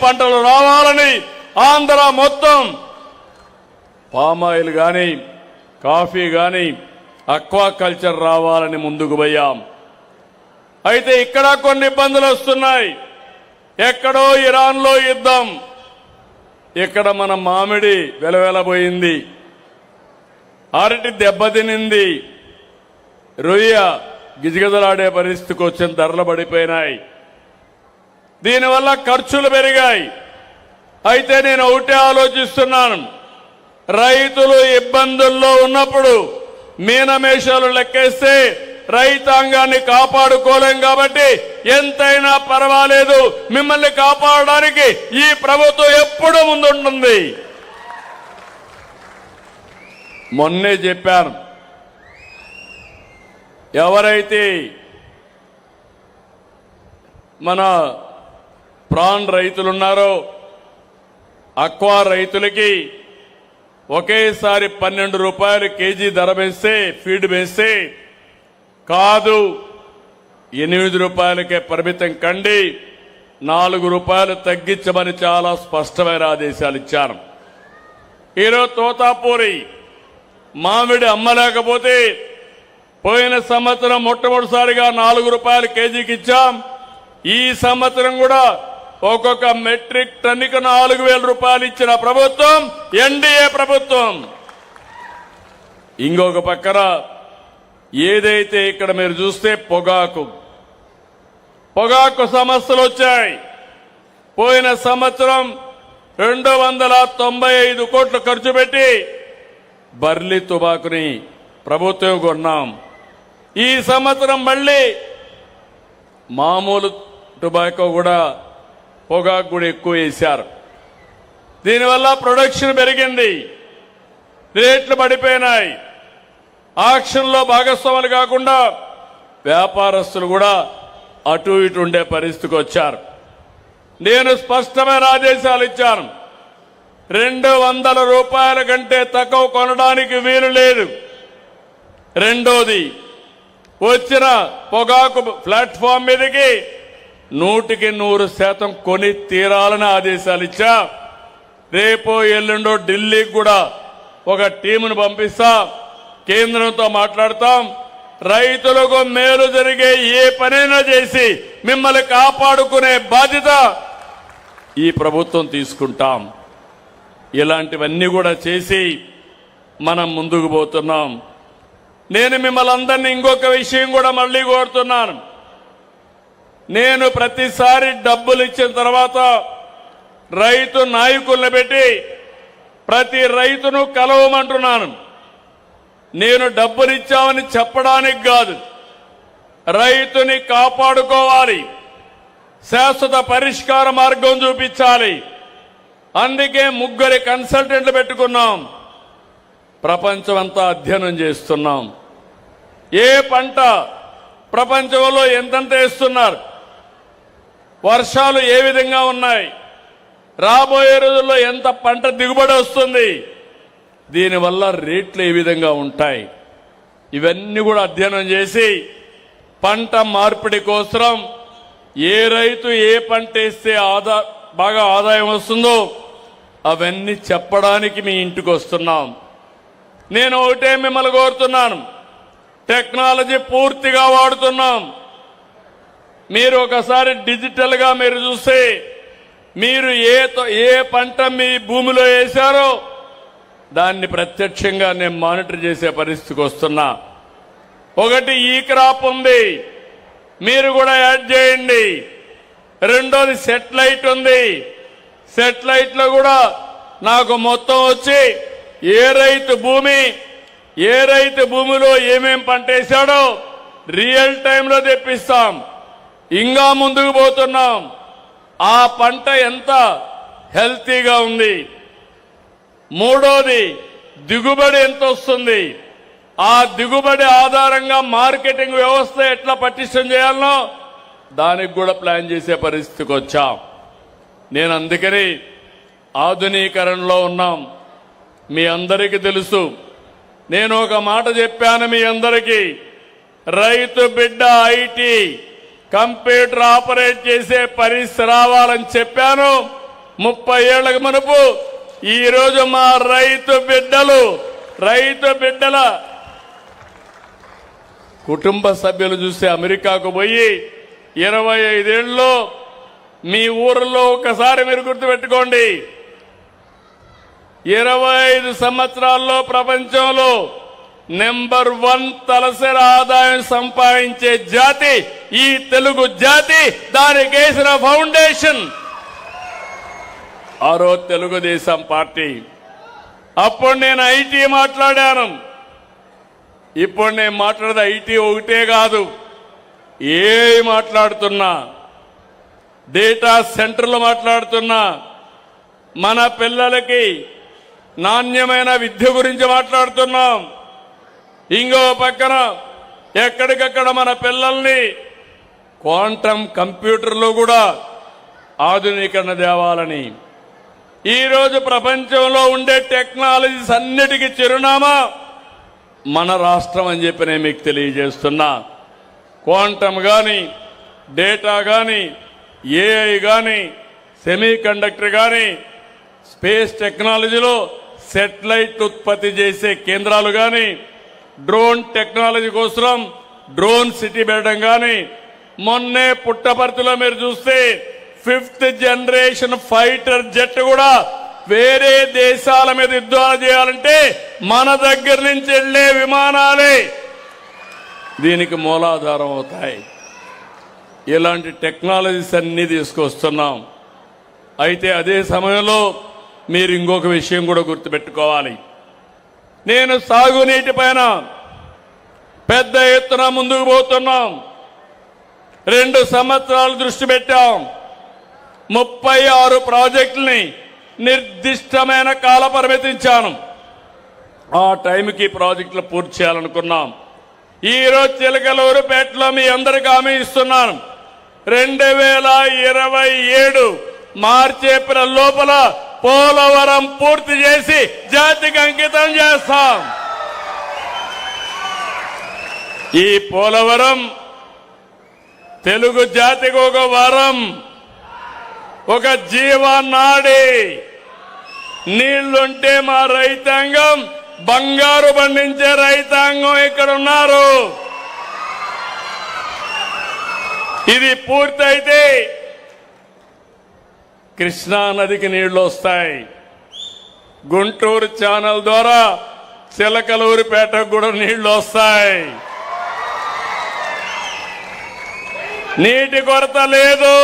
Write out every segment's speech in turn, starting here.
పంటలు రావాలని ఆంధ్ర మొత్తం పామాయిల్ గాని కాఫీ గాని అక్వాకల్చర్ రావాలని ముందుకు పోయాం. అయితే ఇక్కడ కొన్ని ఇబ్బందులు వస్తున్నాయి. ఎక్కడో ఇరాన్లో యుద్ధం, ఇక్కడ మన మామిడి వెలవెలబోయింది, అరటి దెబ్బతినింది, రొయ్య గిజగిజలాడే పరిస్థితికి వచ్చిన ధరలు పడిపోయినాయి. దీనివల్ల ఖర్చులు పెరిగాయి. అయితే నేను ఒకటే ఆలోచిస్తున్నాను, రైతులు ఇబ్బందుల్లో ఉన్నప్పుడు మీనమేషాలు లెక్కేస్తే రైతాంగాన్ని కాపాడుకోలేం. కాబట్టి ఎంతైనా పర్వాలేదు, మిమ్మల్ని కాపాడడానికి ఈ ప్రభుత్వం ఎప్పుడూ ముందుంటుంది. మొన్నే చెప్పాను, ఎవరైతే మన ప్రాన్ రైతులున్నారో అక్వా రైతులకి ఒకేసారి 12 రూపాయలు కేజీ ధర వేస్తే, ఫీడ్ వేస్తే కాదు 8 రూపాయలకే పరిమితం కండి, 4 రూపాయలు తగ్గించమని చాలా స్పష్టమైన ఆదేశాలు ఇచ్చాను. ఈరోజు తోతాపూరి మామిడి అమ్మలేకపోతే పోయిన సంవత్సరం మొట్టమొదటిసారిగా 4 రూపాయలు కేజీకి ఇచ్చాం. ఈ సంవత్సరం కూడా ఒక్కొక్క మెట్రిక్ టన్నుకు 4,000 రూపాయలు ఇచ్చిన ప్రభుత్వం ఎన్డీఏ ప్రభుత్వం. ఇంకొక పక్కన ఏదైతే ఇక్కడ మీరు చూస్తే పొగాకు సమస్యలు వచ్చాయి. పోయిన సంవత్సరం 295 కోట్లు ఖర్చు పెట్టి బర్లీ తుబాకుని ప్రభుత్వం కొన్నాం. ఈ సంవత్సరం మళ్ళీ మామూలు టొబాకో కూడా పొగాకు కూడా ఎక్కువ వేశారు. దీనివల్ల ప్రొడక్షన్ పెరిగింది, రేట్లు పడిపోయినాయి. ఆక్షన్లో భాగస్వాములు కాకుండా వ్యాపారస్తులు కూడా అటు ఇటు ఉండే పరిస్థితికి వచ్చారు. నేను స్పష్టమైన ఆదేశాలు ఇచ్చాను, 200 రూపాయల కంటే తక్కువ కొనడానికి వీలు లేదు. రెండోది, వచ్చిన పొగాకు ప్లాట్ఫామ్ మీదకి 100% కొని తీరాలని ఆదేశాలు ఇచ్చా. రేపో ఎల్లుండో ఢిల్లీకి కూడా ఒక టీమును పంపిస్తా, కేంద్రంతో మాట్లాడతాం. రైతులకు మేలు జరిగే ఏ పనైనా చేసి మిమ్మల్ని కాపాడుకునే బాధ్యత ఈ ప్రభుత్వం తీసుకుంటాం. ఇలాంటివన్నీ కూడా చేసి మనం ముందుకు పోతున్నాం. నేను మిమ్మల్ని అందరినీ ఇంకొక విషయం కూడా మళ్లీ కోరుతున్నాను. నేను ప్రతిసారి డబ్బులు ఇచ్చిన తర్వాత రైతు నాయకుల్ని పెట్టి ప్రతి రైతును కలవమంటున్నాను. నేను డబ్బులు ఇచ్చామని చెప్పడానికి కాదు, రైతుని కాపాడుకోవాలి, శాశ్వత పరిష్కార మార్గం చూపించాలి. అందుకే 3 కన్సల్టెంట్లు పెట్టుకున్నాం. ప్రపంచమంతా అధ్యయనం చేస్తున్నాం. ఏ పంట ప్రపంచంలో ఎంతెంత వేస్తున్నారు, వర్షాలు ఏ విధంగా ఉన్నాయి, రాబోయే రోజుల్లో ఎంత పంట దిగుబడి వస్తుంది, దీనివల్ల రేట్లు ఏ విధంగా ఉంటాయి, ఇవన్నీ కూడా అధ్యయనం చేసి పంట మార్పిడి కోసం ఏ రైతు ఏ పంట వేస్తే బాగా ఆదాయం వస్తుందో అవన్నీ చెప్పడానికి మీ ఇంటికి వస్తున్నాం. నేను ఒకటే మిమ్మల్ని కోరుతున్నాను, టెక్నాలజీ పూర్తిగా వాడుతున్నాం. మీరు ఒకసారి డిజిటల్ గా మీరు చూస్తే మీరు ఏ పంట మీ భూమిలో వేశారో దాన్ని ప్రత్యక్షంగా నేను మానిటర్ చేసే పరిస్థితికి వస్తున్నా. ఒకటి ఈ క్రాప్ ఉంది, మీరు కూడా యాడ్ చేయండి. రెండోది సెటిలైట్ ఉంది, సెటిలైట్ లో కూడా నాకు మొత్తం వచ్చి ఏ రైతు భూమిలో ఏమేం పంట వేశాడో రియల్ టైంలో తెప్పిస్తాం. ఇంకా ముందుకు పోతున్నాం, ఆ పంట ఎంత హెల్తీగా ఉంది. మూడోది, దిగుబడి ఎంత వస్తుంది, ఆ దిగుబడి ఆధారంగా మార్కెటింగ్ వ్యవస్థ ఎట్లా పటిష్టం చేయాలనో దానికి కూడా ప్లాన్ చేసే పరిస్థితికి వచ్చాం. నేను అందుకని ఆధునీకరణలో ఉన్నాం. మీ అందరికీ తెలుసు, నేను ఒక మాట చెప్పాను మీ అందరికీ, రైతు బిడ్డ ఐటీ కంప్యూటర్ ఆపరేట్ చేసే పరిస్థితి రావాలని చెప్పాను. 30 ఏళ్లకు మునుపు ఈరోజు మా రైతు బిడ్డల కుటుంబ సభ్యులు చూస్తే అమెరికాకు పోయి 25 ఏళ్ళలో మీ ఊరిలో ఒకసారి మీరు గుర్తుపెట్టుకోండి 25 సంవత్సరాల్లో ప్రపంచంలో నెంబర్ 1 తలసరి ఆదాయం సంపాదించే జాతి ఈ తెలుగు జాతి. దానికి వేసిన ఫౌండేషన్ ఆ రోజు తెలుగుదేశం పార్టీ. అప్పుడు నేను ఐటీ మాట్లాడాను. ఇప్పుడు నేను మాట్లాడేది ఐటీ ఒకటే కాదు, ఏ మాట్లాడుతున్నా, డేటా సెంటర్లు మాట్లాడుతున్నా, మన పిల్లలకి నాణ్యమైన విద్య గురించి మాట్లాడుతున్నాం. ఇంకో పక్కన ఎక్కడికక్కడ మన పిల్లల్ని క్వాంటమ్ కంప్యూటర్లు కూడా ఆధునీకరణ తేవాలని. ఈరోజు ప్రపంచంలో ఉండే టెక్నాలజీస్ అన్నిటికీ చిరునామా మన రాష్ట్రం అని చెప్పి నేను మీకు తెలియజేస్తున్నా. క్వాంటమ్ కానీ, డేటా కానీ, ఏఐ కానీ, సెమీ కండక్టర్ కానీ, స్పేస్ టెక్నాలజీలో సెటిలైట్ ఉత్పత్తి చేసే కేంద్రాలు కానీ, డ్రోన్ టెక్నాలజీ కోసం డ్రోన్ సిటీ పెట్టడం కానీ, మొన్నే పుట్టపర్తిలో మీరు చూస్తే 5th జనరేషన్ ఫైటర్ జెట్ కూడా వేరే దేశాల మీద యుద్ధాలు చేయాలంటే మన దగ్గర నుంచి వెళ్లే విమానాలే దీనికి మూలాధారం అవుతాయి. ఇలాంటి టెక్నాలజీస్ అన్ని తీసుకొస్తున్నాం. అయితే అదే సమయంలో మీరు ఇంకొక విషయం కూడా గుర్తుపెట్టుకోవాలి. నేను సాగునీటి పైన పెద్ద ఎత్తున ముందుకు పోతున్నాం. 2 సంవత్సరాలు దృష్టి పెట్టాం. 36 ప్రాజెక్టుల్ని నిర్దిష్టమైన కాల పరిమితి ఇచ్చాను. ఆ టైంకి ప్రాజెక్టులు పూర్తి చేయాలనుకున్నాం. ఈరోజు చిలకలూరుపేటలో మీ అందరికీ హామీ ఇస్తున్నాను, 2027 మార్చి ఏప్రిల్ లోపల పోలవరం పూర్తి చేసి జాతికి అంకితం చేస్తాం. ఈ పోలవరం తెలుగు జాతికి ఒక వరం, ఒక జీవనాడి. నీళ్లుంటే మా రైతాంగం బంగారు పండించే రైతాంగం ఇక్కడ ఉన్నారు. ఇది పూర్తయితే కృష్ణా నదికి నీళ్లు వస్తాయి. గుంటూరు ఛానల్ ద్వారా చిలకలూరిపేటకు కూడా నీళ్లు వస్తాయి. నీటి కొరత లేదు.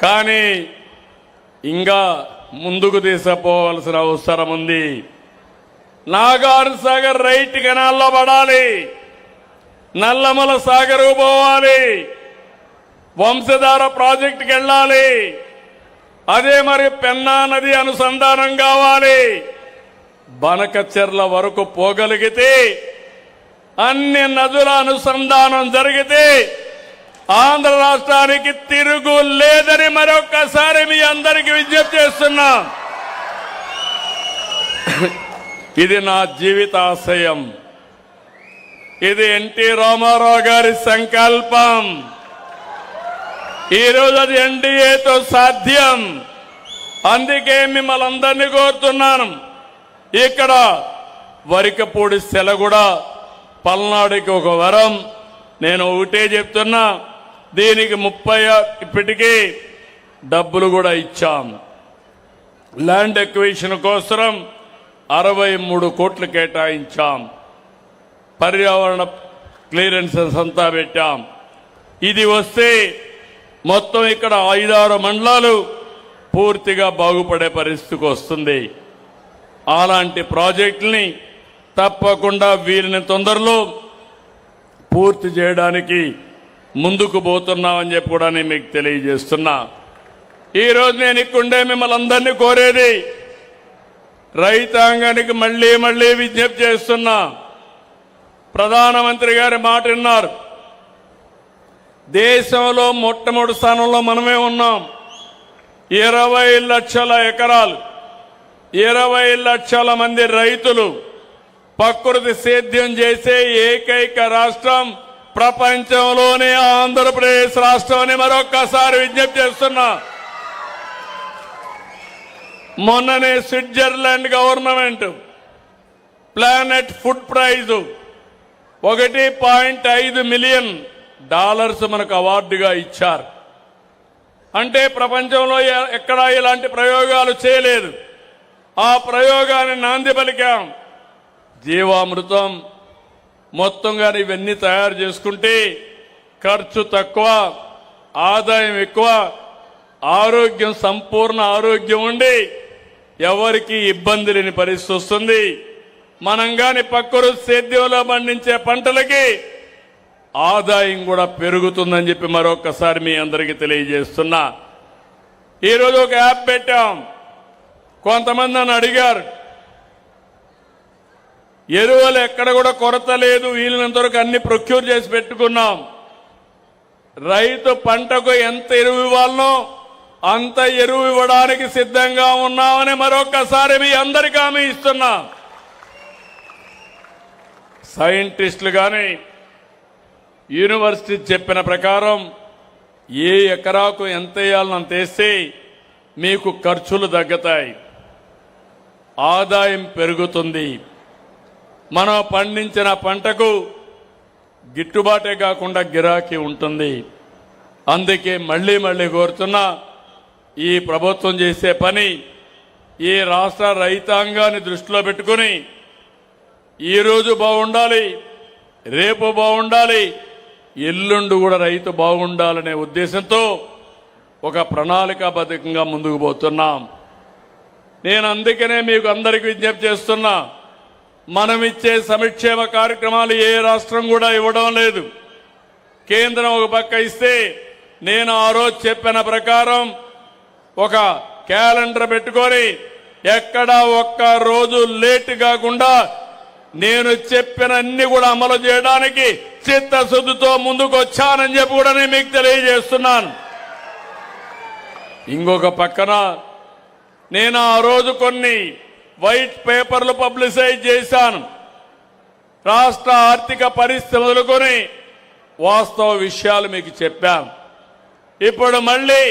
కానీ ఇంకా ముందుకు తీసుకుపోవాల్సిన అవసరం ఉంది. నాగార్ సాగర్ రైట్ కెనాల్లో పడాలి, నల్లమల సాగర్ పోవాలి, వంశధార ప్రాజెక్టుకి వెళ్ళాలి. అదే మరి పెన్నా నది అనుసంధానం కావాలి. బనకచెర్ల వరకు పోగలిగితే, అన్ని నదుల అనుసంధానం జరిగితే ఆంధ్ర రాష్ట్రానికి తిరుగు లేదని మరొక్కసారి మీ అందరికీ విజ్ఞప్తి చేస్తున్నా. ఇది నా జీవితాశయం. ఇది ఎన్టీ రామారావు గారి సంకల్పం. ఈరోజు అది ఎన్డీఏతో సాధ్యం. అందుకే మిమ్మల్ని అందరినీ కోరుతున్నాను, ఇక్కడ వరికపూడి సెలగూడ పల్నాడుకి ఒక వరం. నేను ఒకటే చెప్తున్నా, దీనికి 30 ఇప్పటికీ డబ్బులు కూడా ఇచ్చాం. ల్యాండ్ ఎక్విజిషన్ కోసం 63 కోట్లు కేటాయించాం. పర్యావరణ క్లియరెన్సెస్ అంతా పెట్టాం. ఇది వస్తే మొత్తం ఇక్కడ 5-6 మండలాలు పూర్తిగా బాగుపడే పరిస్థితికి వస్తుంది. అలాంటి ప్రాజెక్టుల్ని తప్పకుండా వీరిని తొందరలో పూర్తి చేయడానికి ముందుకు పోతున్నామని చెప్పి కూడా నేను మీకు తెలియజేస్తున్నా. ఈరోజు నేను ఇక్కడే మిమ్మల్ని అందరినీ కోరేది, రైతాంగానికి మళ్లీ విజ్ఞప్తి చేస్తున్నా. ప్రధానమంత్రి గారి మాట విన్నారు. దేశంలో మొట్టమొదటి స్థానంలో మనమే ఉన్నాం. 20 లక్షల ఎకరాలు, 20 లక్షల మంది రైతులు ప్రకృతి సేద్యం చేసే ఏకైక రాష్ట్రం ప్రపంచంలోనే ఆంధ్రప్రదేశ్ రాష్ట్రం అని మరొక్కసారి విజ్ఞప్తి చేస్తున్నా. మొన్ననే Switzerland government planet food praise $1.5 million మనకు అవార్డుగా ఇచ్చారు. అంటే ప్రపంచంలో ఎక్కడా ఇలాంటి ప్రయోగాలు చేయలేదు. ఆ ప్రయోగాన్ని నాంది పలికాం. జీవామృతం మొత్తంగా ఇవన్నీ తయారు చేసుకుంటే ఖర్చు తక్కువ, ఆదాయం ఎక్కువ, ఆరోగ్యం సంపూర్ణ ఆరోగ్యం ఉండి ఎవరికి ఇబ్బంది లేని పరిస్థితి వస్తుంది. మనం గాని పక్కరు సేద్యంలో పండించే పంటలకి ఆదాయం కూడా పెరుగుతుందని చెప్పి మరొకసారి మీ అందరికీ తెలియజేస్తున్నా. ఈరోజు ఒక యాప్ పెట్టాం. కొంతమంది నన్ను అడిగారు, ఎరువులు ఎక్కడ కూడా కొరత లేదు, వీలైనంత వరకు అన్ని ప్రొక్యూర్ చేసి పెట్టుకున్నాం. రైతు పంటకు ఎంత ఎరువు ఇవ్వాలనో అంత ఎరువు ఇవ్వడానికి సిద్ధంగా ఉన్నామని మరొకసారి మీ అందరికీ హామీ ఇస్తున్నా. సైంటిస్టులు కానీ యూనివర్సిటీ చెప్పిన ప్రకారం ఏ ఎకరాకు ఎంత వేయాలని అంత వేస్తే మీకు ఖర్చులు తగ్గుతాయి, ఆదాయం పెరుగుతుంది. మనం పండించిన పంటకు గిట్టుబాటే కాకుండా గిరాకీ ఉంటుంది. అందుకే మళ్లీ కోరుతున్నా, ఈ ప్రభుత్వం చేసే పని ఈ రాష్ట్ర రైతాంగాన్ని దృష్టిలో పెట్టుకుని ఈరోజు బాగుండాలి, రేపు బాగుండాలి, ఎల్లుండి కూడా రైతు బాగుండాలనే ఉద్దేశంతో ఒక ప్రణాళికాబద్ధంగా ముందుకు పోతున్నాం. నేను అందుకనే మీకు అందరికీ విజ్ఞప్తి చేస్తున్నా, మనం ఇచ్చే సంక్షేమ కార్యక్రమాలు ఏ రాష్ట్రం కూడా ఇవ్వడం లేదు. కేంద్రం ఒక పక్క ఇస్తే నేను ఆ రోజు చెప్పిన ప్రకారం ఒక క్యాలెండర్ పెట్టుకొని ఎక్కడా ఒక్క రోజు లేట్ కాకుండా నేను చెప్పిన అన్ని కూడా అమలు చేయడానికి చిత్తశుద్ధితో ముందుకు వచ్చానని చెప్పి కూడా నేను మీకు తెలియజేస్తున్నాను. ఇంకొక పక్కన నేను ఆ రోజు కొన్ని వైట్ పేపర్లు పబ్లిసైజ్ చేశాను. రాష్ట్ర ఆర్థిక పరిస్థితి మొదలుకొని వాస్తవ విషయాలు మీకు చెప్పాను. ఇప్పుడు మళ్ళీ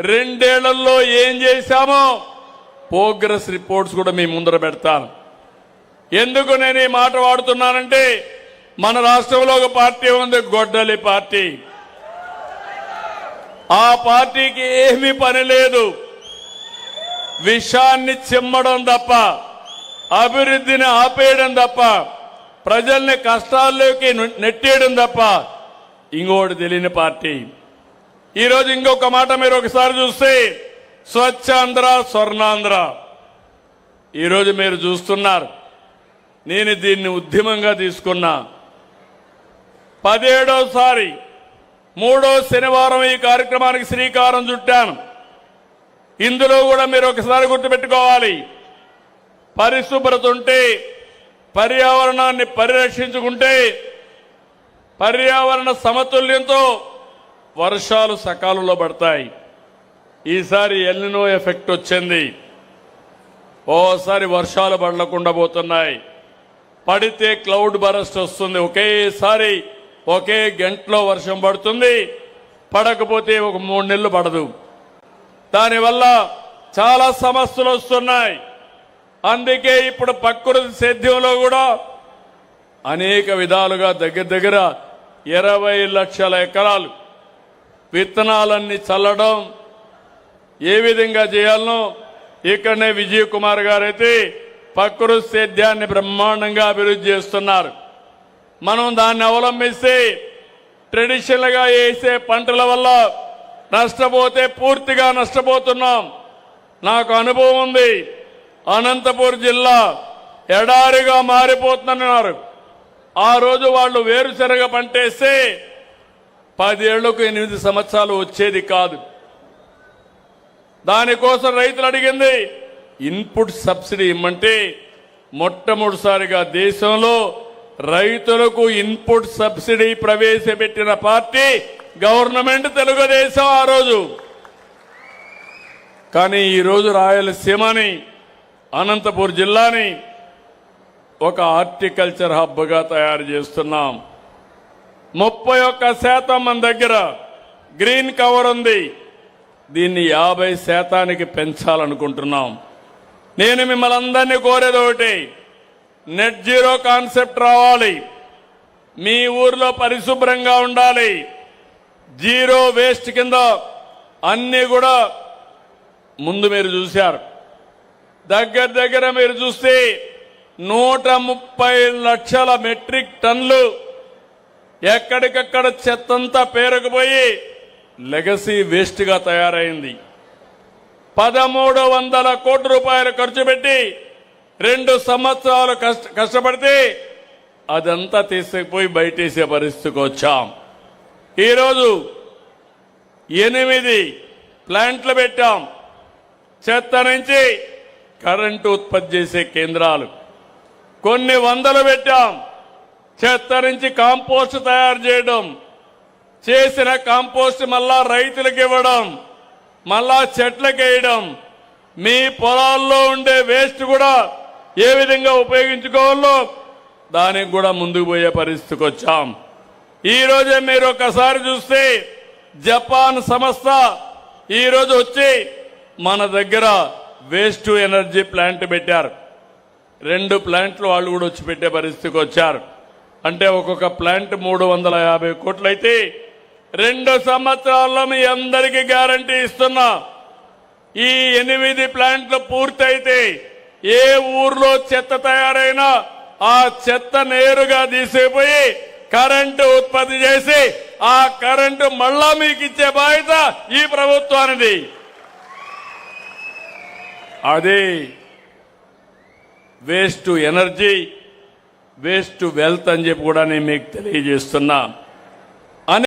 2 ఏళ్లలో ఏం చేశామో ప్రోగ్రెస్ రిపోర్ట్స్ కూడా మీ ముందర పెడతాను. ఎందుకు నేను ఈ మాట వాడుతున్నానంటే, మన రాష్ట్రంలో ఒక పార్టీ ఉంది, గొడ్డలి పార్టీ. ఆ పార్టీకి ఏమీ పని లేదు, విషాన్ని చిమ్మడం తప్ప, అభివృద్ధిని ఆపేయడం తప్ప, ప్రజల్ని కష్టాల్లోకి నెట్టేయడం తప్ప ఇంకోటి తెలియని పార్టీ. ఈరోజు ఇంకొక మాట మీరు ఒకసారి చూస్తే, స్వచ్ఛాంధ్ర, స్వర్ణాంధ్ర ఈరోజు మీరు చూస్తున్నారు. నేను దీన్ని ఉద్యమంగా తీసుకున్నా. 17వసారి 3వ శనివారం ఈ కార్యక్రమానికి శ్రీకారం చుట్టాను. ఇందులో కూడా మీరు ఒకసారి గుర్తుపెట్టుకోవాలి, పరిశుభ్రత ఉంటే, పర్యావరణాన్ని పరిరక్షించుకుంటే, పర్యావరణ సమతుల్యంతో వర్షాలు సకాలంలో పడతాయి. ఈసారి ఎల్నినో ఎఫెక్ట్ వచ్చింది. ఓసారి వర్షాలు పడకుండా పోతున్నాయి. పడితే క్లౌడ్ బరస్ట్ వస్తుంది, ఒకేసారి ఒకే గంటలో వర్షం పడుతుంది. పడకపోతే ఒక 3 నెలలు పడదు. దానివల్ల చాలా సమస్యలు వస్తున్నాయి. అందుకే ఇప్పుడు ప్రకృతి సేద్యంలో కూడా అనేక విధాలుగా దగ్గర 20 లక్షల ఎకరాలు విత్తనాలన్నీ చల్లడం, ఏ విధంగా చేయాలనో ఇక్కడనే విజయ్ కుమార్ గారైతే ప్రకృతి సేద్యాన్ని బ్రహ్మాండంగా అభివృద్ధి చేస్తున్నారు. మనం దాన్ని అవలంబిస్తే ట్రెడిషనల్ గా వేసే పంటల వల్ల నష్టపోతే పూర్తిగా నష్టపోతున్నాం. నాకు అనుభవం ఉంది. అనంతపూర్ జిల్లా ఎడారిగా మారిపోతున్నారు. ఆ రోజు వాళ్ళు వేరుశనగ పంటేస్తే 10 ఏళ్లకు 8 సంవత్సరాలు వచ్చేది కాదు. దానికోసం రైతులు అడిగింది ఇన్పుట్ సబ్సిడీ ఇమ్మంటే, మొట్టమొదటిసారిగా దేశంలో రైతులకు ఇన్పుట్ సబ్సిడీ ప్రవేశపెట్టిన పార్టీ గవర్నమెంట్ తెలుగుదేశం ఆ రోజు. కానీ ఈరోజు రాయలసీమని, అనంతపూర్ జిల్లాని ఒక హార్టికల్చర్ హబ్గా తయారు చేస్తున్నాం. 31% మన దగ్గర గ్రీన్ కవర్ ఉంది. దీన్ని 50% పెంచాలనుకుంటున్నాం. నేను మిమ్మల్ని అందరినీ కోరేది ఒకటి, నెట్ జీరో కాన్సెప్ట్ రావాలి. మీ ఊర్లో పరిశుభ్రంగా ఉండాలి. జీరో వేస్ట్ కింద అన్ని కూడా ముందు మీరు చూశారు. దగ్గర మీరు చూస్తే 130 లక్షల మెట్రిక్ టన్నులు ఎక్కడికక్కడ చెత్తంతా పేరుకుపోయి లెగసీ వేస్ట్ గా తయారైంది. 1300 కోట్ల రూపాయలు ఖర్చు పెట్టి 2 సంవత్సరాలు కష్టపడితే అదంతా తీసుకుపోయి బయటేసే పరిస్థితికి వచ్చాం. ఈరోజు 8 ప్లాంట్లు పెట్టాం. చెత్త నుంచి కరెంటు ఉత్పత్తి చేసే కేంద్రాలు కొన్ని వందలు పెట్టాం. చెత్త నుంచి కాంపోస్ట్ తయారు చేయడం, చేసిన కాంపోస్ట్ మళ్ళా రైతులకు ఇవ్వడం, మళ్ళా చెట్లకు వేయడం, మీ పొలాల్లో ఉండే వేస్ట్ కూడా ఏ విధంగా ఉపయోగించుకోవాలో దానికి కూడా ముందుకు పోయే పరిస్థితికి వచ్చాం. ఈ రోజే మీరు ఒకసారి చూస్తే జపాన్ సంస్థ ఈ రోజు వచ్చి మన దగ్గర వేస్ట్ ఎనర్జీ ప్లాంట్ పెట్టారు. 2 ప్లాంట్లు వాళ్ళు కూడా వచ్చి పెట్టే పరిస్థితికి వచ్చారు. అంటే ఒక్కొక్క ప్లాంట్ 350 కోట్లు అయితే 2 సంవత్సరాల్లో మీ అందరికీ గ్యారంటీ ఇస్తున్నా. ఈ 8 ప్లాంట్లు పూర్తయితే ఏ ఊర్లో చెత్త తయారైనా ఆ చెత్త నేరుగా తీసిపోయి కరెంటు ఉత్పత్తి చేసి ఆ కరెంటు మళ్ళా మీకు ఇచ్చే బాధ్యత ఈ ప్రభుత్వానిది. అదే వేస్ట్ ఎనర్జీ, వేస్ట్ వెల్త్ అని చెప్పి కూడా నేను మీకు తెలియజేస్తున్నా.